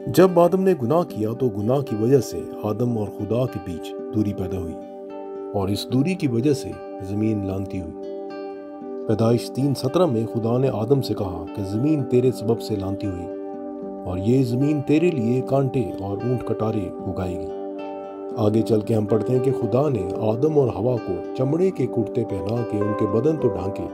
जब आदम ने गुनाह किया तो गुनाह की वजह से आदम और खुदा के बीच दूरी पैदा हुई और इस दूरी की वजह से ज़मीन लानती हुई। पैदाइश 3:17 में खुदा ने आदम से कहा कि ज़मीन तेरे सबब से लानती हुई और ये ज़मीन तेरे लिए कांटे और ऊंट कटारे उगाएगी। आगे चल के हम पढ़ते हैं कि खुदा ने आदम और हवा को चमड़े के कुर्ते पहना के उनके बदन तो ढांके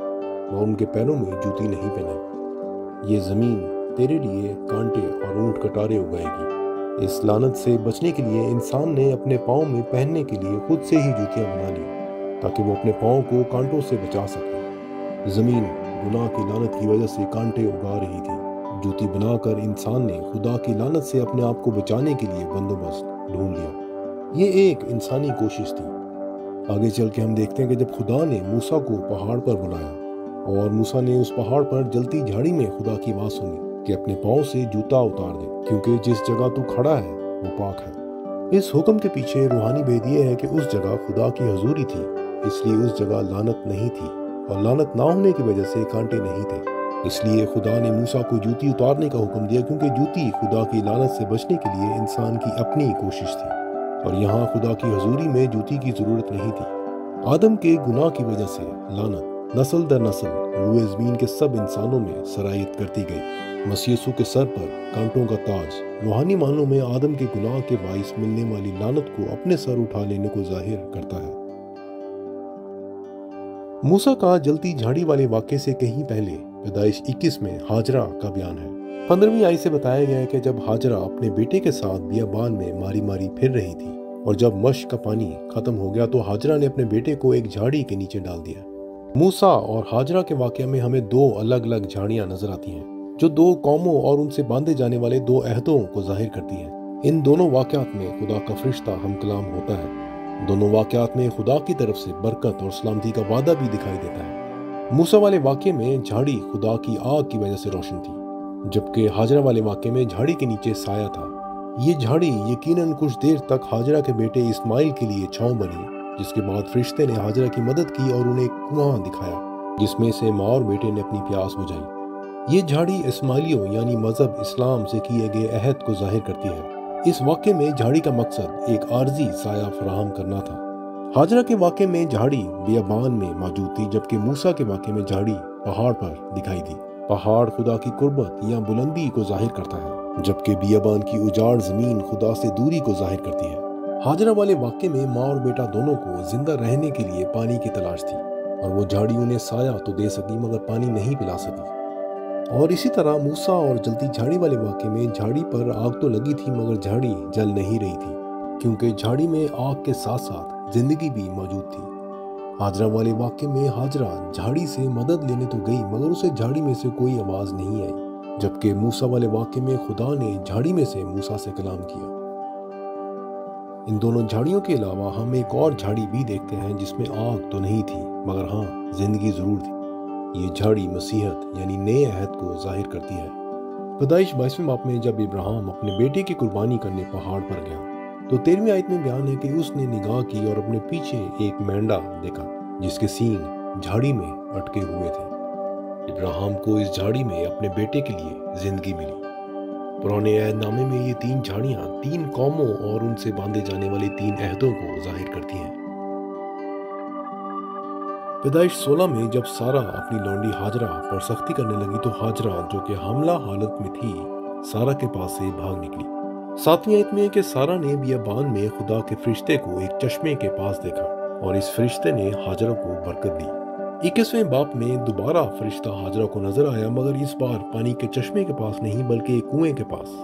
और उनके पैरों में जूती नहीं पहनाई। ये ज़मीन तेरे लिए कांटे और ऊंट कटारे उगाएगी। इस लानत से बचने के लिए इंसान ने अपने पाँव में पहनने के लिए खुद से ही जूतियां बना ली ताकि वो अपने पाँव को कांटों से बचा सके। ज़मीन गुनाह की लानत की वजह से कांटे उगा रही थी। जूती बनाकर इंसान ने खुदा की लानत से अपने आप को बचाने के लिए बंदोबस्त ढूंढ लिया। ये एक इंसानी कोशिश थी। आगे चल के हम देखते हैं कि जब खुदा ने मूसा को पहाड़ पर बुलाया और मूसा ने उस पहाड़ पर जलती झाड़ी में खुदा की आवाज़ सुनी कि अपने पाँव से जूता उतार दे क्योंकि जिस जगह तू खड़ा है वो पाक है। इस हुक्म के पीछे रूहानी भेद ये है कि उस जगह खुदा की हजूरी थी, इसलिए उस जगह लानत नहीं थी और लानत ना होने की वजह से कांटे नहीं थे। इसलिए खुदा ने मूसा को जूती उतारने का हुक्म दिया क्योंकि जूती खुदा की लानत से बचने के लिए इंसान की अपनी कोशिश थी और यहाँ खुदा की हजूरी में जूती की जरूरत नहीं थी। आदम के गुनाह की वजह से लानत नस्ल दर नस्ल रूए ज़मीन के सब इंसानों में सरायत करती गई। मसीह यीशु के सर पर कांटों का ताज रूहानी मानों में आदम के गुनाह के बाइस मिलने वाली लानत को अपने सर उठा लेने को जाहिर करता है। मूसा का जलती झाड़ी वाले वाक्य से कहीं पहले पैदाइश 21 में हाजरा का बयान है। 15वीं आयत से बताया गया है कि जब हाजरा अपने बेटे के साथ बियाबान में मारी मारी फिर रही थी और जब मश्क का पानी खत्म हो गया तो हाजरा ने अपने बेटे को एक झाड़ी के नीचे डाल दिया। मूसा और हाजरा के वाक़या में हमें दो अलग अलग झाड़ियां नजर आती हैं जो दो कौमों और उनसे बांधे जाने वाले दो अहदों को जाहिर करती हैं। इन दोनों वाक़यात में खुदा का फरिश्ता हम कलाम होता है। दोनों वाक़यात में खुदा की तरफ से बरकत और सलामती का वादा भी दिखाई देता है। मूसा वाले वाक़े में झाड़ी खुदा की आग की वजह से रोशन थी जबकि हाजरा वाले वाक़े में झाड़ी के नीचे साया था। ये झाड़ी यकीनन कुछ देर तक हाजरा के बेटे इस्माइल के लिए छांव बनी, जिसके बाद फरिश्ते ने हाजरा की मदद की और उन्हें कुआं दिखाया जिसमें से माँ और बेटे ने अपनी प्यास बुझाई। ये झाड़ी इस्माइलियों यानी मजहब इस्लाम से किए गए अहद को जाहिर करती है। इस वाक़े में झाड़ी का मकसद एक आर्जी साया फराहम करना था। हाजरा के वाक़े में झाड़ी बियाबान में मौजूद थी जबकि मूसा के वाक़े में झाड़ी पहाड़ पर दिखाई दी। पहाड़ खुदा की कुर्बत या बुलंदी को जाहिर करता है जबकि बियाबान की उजाड़ ज़मीन खुदा से दूरी को जाहिर करती है। हाजरा वाले वाक़े में माँ और बेटा दोनों को जिंदा रहने के लिए पानी की तलाश थी और वो झाड़ी उन्हें साया तो दे सकी मगर पानी नहीं पिला सकी। और इसी तरह मूसा और जलती झाड़ी वाले वाक़े में झाड़ी पर आग तो लगी थी मगर झाड़ी जल नहीं रही थी क्योंकि झाड़ी में आग के साथ साथ जिंदगी भी मौजूद थी। हाजरा वाले वाक़े में हाजरा झाड़ी से मदद लेने तो गई मगर उसे झाड़ी में से कोई आवाज़ नहीं आई, जबकि मूसा वाले वाक़े में खुदा ने झाड़ी में से मूसा से कलाम किया। इन दोनों झाड़ियों के अलावा हम एक और झाड़ी भी देखते हैं जिसमें आग तो नहीं थी मगर हाँ जिंदगी जरूर थी। ये झाड़ी मसीहत यानी नए अहद को जाहिर करती है। पैदाइश 22वें बाब में जब इब्राहिम अपने बेटे की कुर्बानी करने पहाड़ पर गया तो 13वीं आयत में बयान है कि उसने निगाह की और अपने पीछे एक मेंढा देखा जिसके सींग झाड़ी में अटके हुए थे। इब्राहिम को इस झाड़ी में अपने बेटे के लिए जिंदगी मिली। पुराने अहदनामे में ये तीन झाड़ियां तीन कौमों और उनसे बांधे जाने वाले तीन अहदों को जाहिर करती हैं। पैदाइश 16 में जब सारा अपनी लौंडी हाजरा पर सख्ती करने लगी तो हाजरा जो कि हमला हालत में थी सारा के पास से भाग निकली। 7वीं आयत में कि सारा ने बियाबान में खुदा के फरिश्ते को एक चश्मे के पास देखा और इस फरिश्ते ने हाजरा को बरकत दी। 21वें बाब में दोबारा फरिश्ता हाजरा को नजर आया मगर इस बार पानी के चश्मे के पास नहीं बल्कि एक कुएं के पास।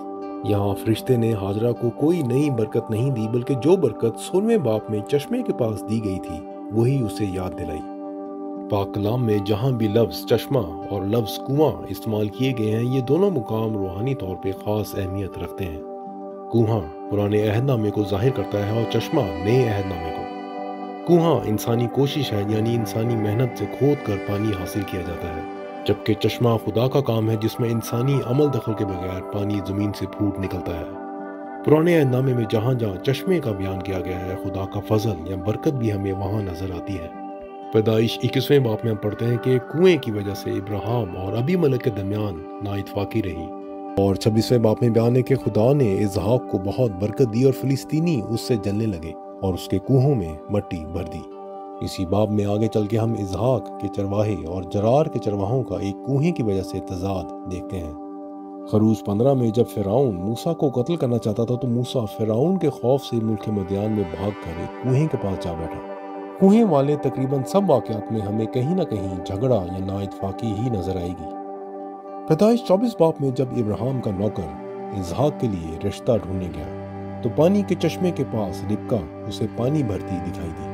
यहाँ फरिश्ते ने हाजरा को कोई नई बरकत नहीं दी बल्कि जो बरकत 16वें बाब में चश्मे के पास दी गई थी वही उसे याद दिलाई। पाक कलाम में जहाँ भी लफ्ज़ चश्मा और लफ्ज़ कुआं इस्तेमाल किए गए हैं ये दोनों मुकाम रूहानी तौर पे ख़ास अहमियत रखते हैं। कुआं पुराने अहदनामे को जाहिर करता है और चश्मा नए अहदनामे को। कुआं इंसानी कोशिश है यानी इंसानी मेहनत से खोद कर पानी हासिल किया जाता है, जबकि चश्मा खुदा का काम है जिसमें इंसानी अमल दखल के बगैर पानी ज़मीन से फूट निकलता है। पुराने अहदनामे में जहाँ जहाँ चश्मे का बयान किया गया है खुदा का फजल या बरकत भी हमें वहाँ नजर आती है। पैदाइश 21वें बाब में हम पढ़ते हैं कि कुएं की वजह से इब्राहिम और अबीमेलेक के दरमियान नाइतफाकी रही और 26वें बाप में बयान है कि खुदा ने इसहाक को बहुत बरकत दी और फिलिस्तीनी उससे जलने लगे और उसके कुओं में मट्टी भर दी। इसी बाब में आगे चल के हम इसहाक के चरवाहे और जरार के चरवाहों का एक कुएं की वजह से तजाद देखते हैं। खरूज 15 में जब फिरौन मूसा को कत्ल करना चाहता था तो मूसा फिरौन के खौफ से मुल्क मदियान में भागकर एक कुएं के पास जा बैठा। कुएं वाले तकरीबन सब वाक़यात में हमें कहीं ना कहीं झगड़ा या नाइतफाकी ही नजर आएगी। पैदाइश 24 बाप में जब इब्राहिम का नौकर इसहाक के लिए रिश्ता ढूंढने गया तो पानी के चश्मे के पास रिबका उसे पानी भरती दिखाई दी।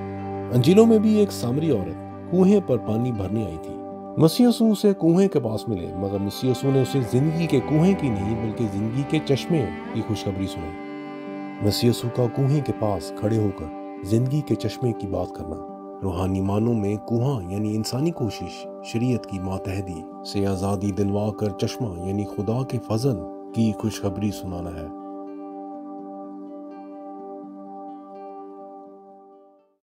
अंजीलों में भी एक सामरी औरत कुएं पर पानी भरने आई थी। मसीह यीशु उसे कुएं के पास मिले, मगर मसीह यीशु ने उसे जिंदगी के कुएं की नहीं बल्कि जिंदगी के चश्मे की खुशखबरी सुनाई। मसीह यीशु का कुएं के पास खड़े होकर जिंदगी के चश्मे की बात करना रूहानी मानों में कुआं यानी इंसानी कोशिश शरीयत की मातहदी से आज़ादी दिलवा कर चश्मा यानी खुदा के फजल की खुशखबरी सुनाना है।